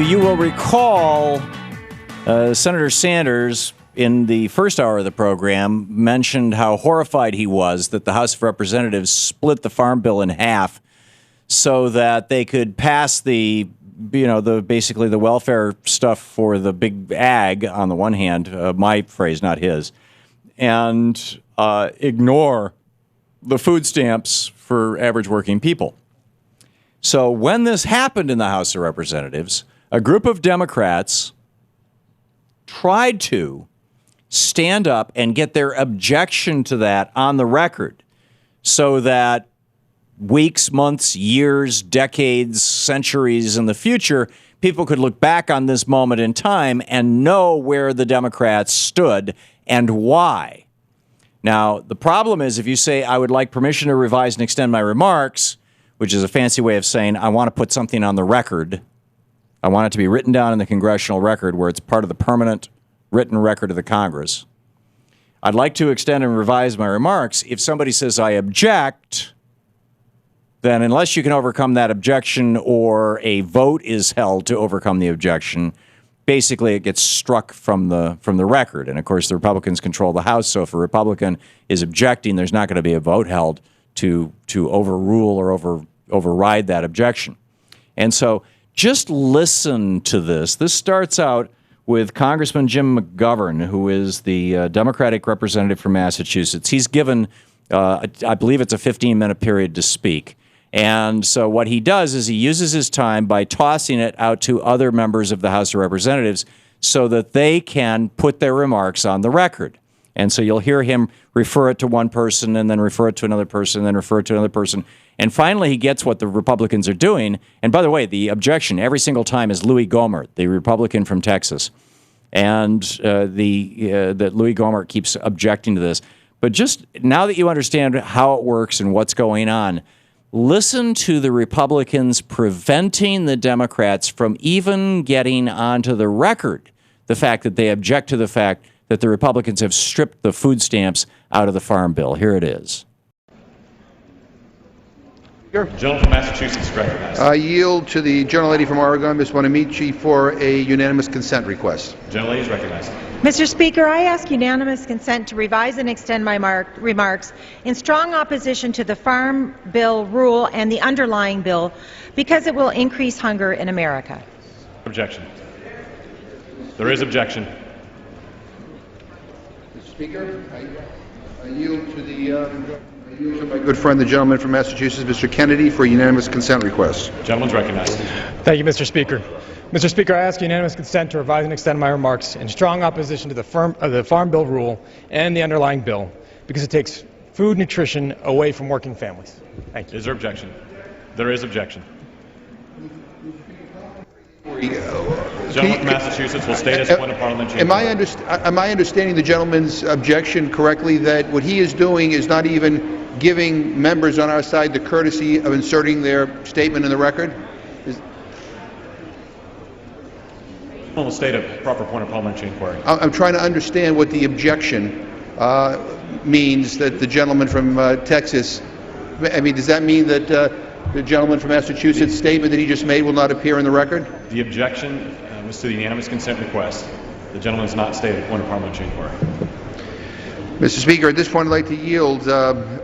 you will recall Senator Sanders, in the first hour of the program, mentioned how horrified he was that the House of Representatives split the Farm Bill in half so that they could pass basically the welfare stuff for the big ag on the one hand, my phrase, not his, and ignore the food stamps for average working people. So when this happened in the House of Representatives, a group of Democrats tried to stand up and get their objection to that on the record so that weeks, months, years, decades, centuries in the future, people could look back on this moment in time and know where the Democrats stood and why. Now, the problem is if you say, I would like permission to revise and extend my remarks, which is a fancy way of saying I want to put something on the record, I want it to be written down in the congressional record where it's part of the permanent written record of the Congress. I'd like to extend and revise my remarks. If somebody says I object, then unless you can overcome that objection or a vote is held to overcome the objection, basically it gets struck from the record. And of course, the Republicans control the House, so if a Republican is objecting, there's not going to be a vote held to overrule or override that objection. And so just listen to this. This starts out with Congressman Jim McGovern, who is the Democratic representative from Massachusetts. He's given, I believe it's a 15-minute period to speak. And so what he does is he uses his time by tossing it out to other members of the House of Representatives so that they can put their remarks on the record. And so you'll hear him refer it to one person and then refer it to another person and then refer it to another person. And finally, he gets what the Republicans are doing. And by the way, the objection every single time is Louis Gohmert, the Republican from Texas. And that Louis Gohmert keeps objecting to this. But just now that you understand how it works and what's going on, listen to the Republicans preventing the Democrats from even getting onto the record the fact that they object to the fact that the Republicans have stripped the food stamps out of the Farm Bill. Here it is. The gentleman from Massachusetts is recognized. I yield to the gentlelady from Oregon, Ms. Bonamici, for a unanimous consent request. The gentlelady is recognized. Mr. Speaker, I ask unanimous consent to revise and extend my remarks in strong opposition to the Farm Bill rule and the underlying bill because it will increase hunger in America. Objection. There is objection. Mr. Speaker, I yield to my good friend, the gentleman from Massachusetts, Mr. Kennedy, for a unanimous consent request. Gentleman's recognized. Thank you, Mr. Speaker. Mr. Speaker, I ask unanimous consent to revise and extend my remarks in strong opposition to the Farm Bill rule and the underlying bill because it takes food nutrition away from working families. Thank you. Is there objection? There is objection. The gentleman from Massachusetts will state as a point of parliamentary inquiry. Am I understanding the gentleman's objection correctly, that what he is doing is not even giving members on our side the courtesy of inserting their statement in the record? Will state a proper point of parliamentary inquiry. I'm trying to understand what the objection means that the gentleman from Texas, I mean, does that mean that the gentleman from Massachusetts' statement that he just made will not appear in the record? The objection was to the unanimous consent request. The gentleman has not stated a point of parliamentary inquiry. Mr. Speaker, at this point I'd like to yield to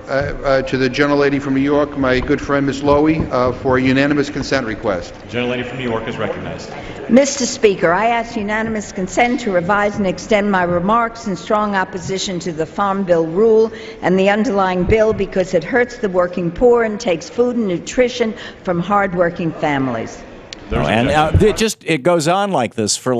the gentlelady from New York, my good friend Ms. Lowy, for a unanimous consent request. The gentlelady from New York is recognized. Mr. Speaker, I ask unanimous consent to revise and extend my remarks in strong opposition to the Farm Bill rule and the underlying bill because it hurts the working poor and takes food and nutrition from hardworking families. It goes on like this for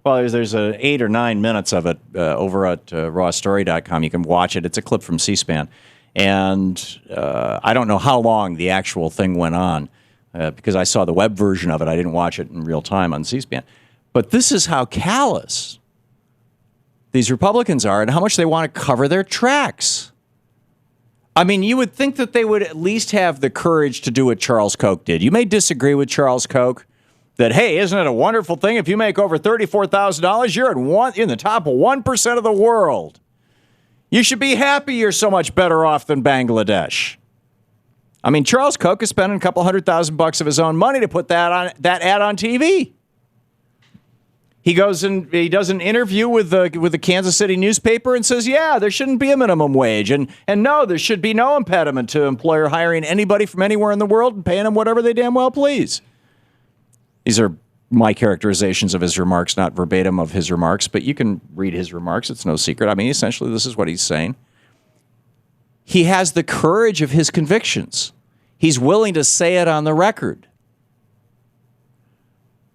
there's 8 or 9 minutes of it over at rawstory.com. You can watch it. It's a clip from C-SPAN. And I don't know how long the actual thing went on because I saw the web version of it. I didn't watch it in real time on C-SPAN. But this is how callous these Republicans are and how much they want to cover their tracks. I mean, you would think that they would at least have the courage to do what Charles Koch did. You may disagree with Charles Koch that, hey, isn't it a wonderful thing if you make over $34,000, you're in the top 1% of the world. You should be happy you're so much better off than Bangladesh. I mean, Charles Koch is spending a couple $100,000 of his own money to put that ad on TV. He goes and he does an interview with the Kansas City newspaper and says, yeah, there shouldn't be a minimum wage. And no, there should be no impediment to employer hiring anybody from anywhere in the world and paying them whatever they damn well please. These are my characterizations of his remarks, not verbatim of his remarks, but you can read his remarks. It's no secret. I mean, essentially, this is what he's saying. He has the courage of his convictions. He's willing to say it on the record.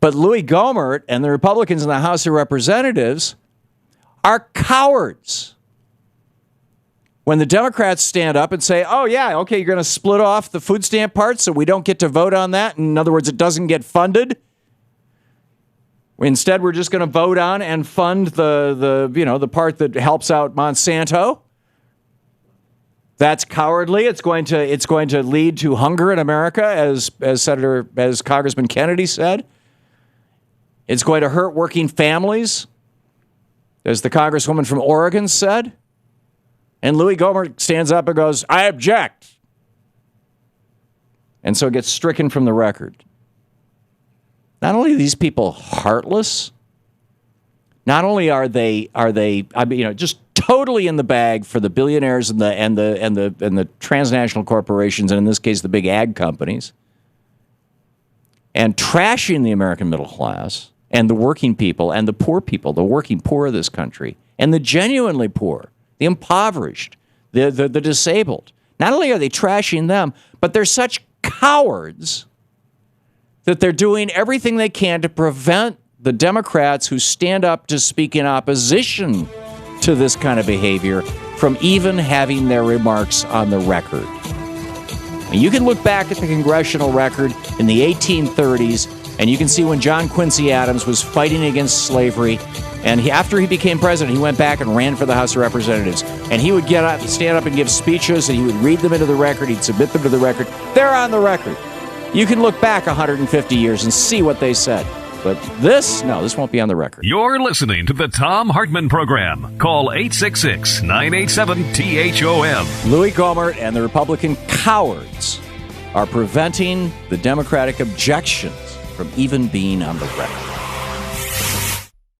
But Louis Gohmert and the Republicans in the House of Representatives are cowards. When the Democrats stand up and say, oh, yeah, okay, you're going to split off the food stamp part so we don't get to vote on that. In other words, it doesn't get funded. Instead, we're just going to vote on and fund the part that helps out Monsanto. That's cowardly. It's going to lead to hunger in America, as Congressman Kennedy said. It's going to hurt working families, as the Congresswoman from Oregon said. And Louis Gohmert stands up and goes, I object. And so it gets stricken from the record. Not only are these people heartless, not only are they just totally in the bag for the billionaires and the transnational corporations, and in this case the big ag companies, and trashing the American middle class and the working people and the poor people, the working poor of this country, and the genuinely poor, the impoverished, the disabled. Not only are they trashing them, but they're such cowards that they're doing everything they can to prevent the Democrats who stand up to speak in opposition to this kind of behavior from even having their remarks on the record. And you can look back at the congressional record in the 1830s, and you can see when John Quincy Adams was fighting against slavery, and after he became president, he went back and ran for the House of Representatives. And he would get up, stand up and give speeches, and he would read them into the record. He'd submit them to the record. They're on the record. You can look back 150 years and see what they said. But this won't be on the record. You're listening to the Thom Hartmann Program. Call 866-987-THOM. Louis Gohmert and the Republican cowards are preventing the Democratic objections from even being on the record.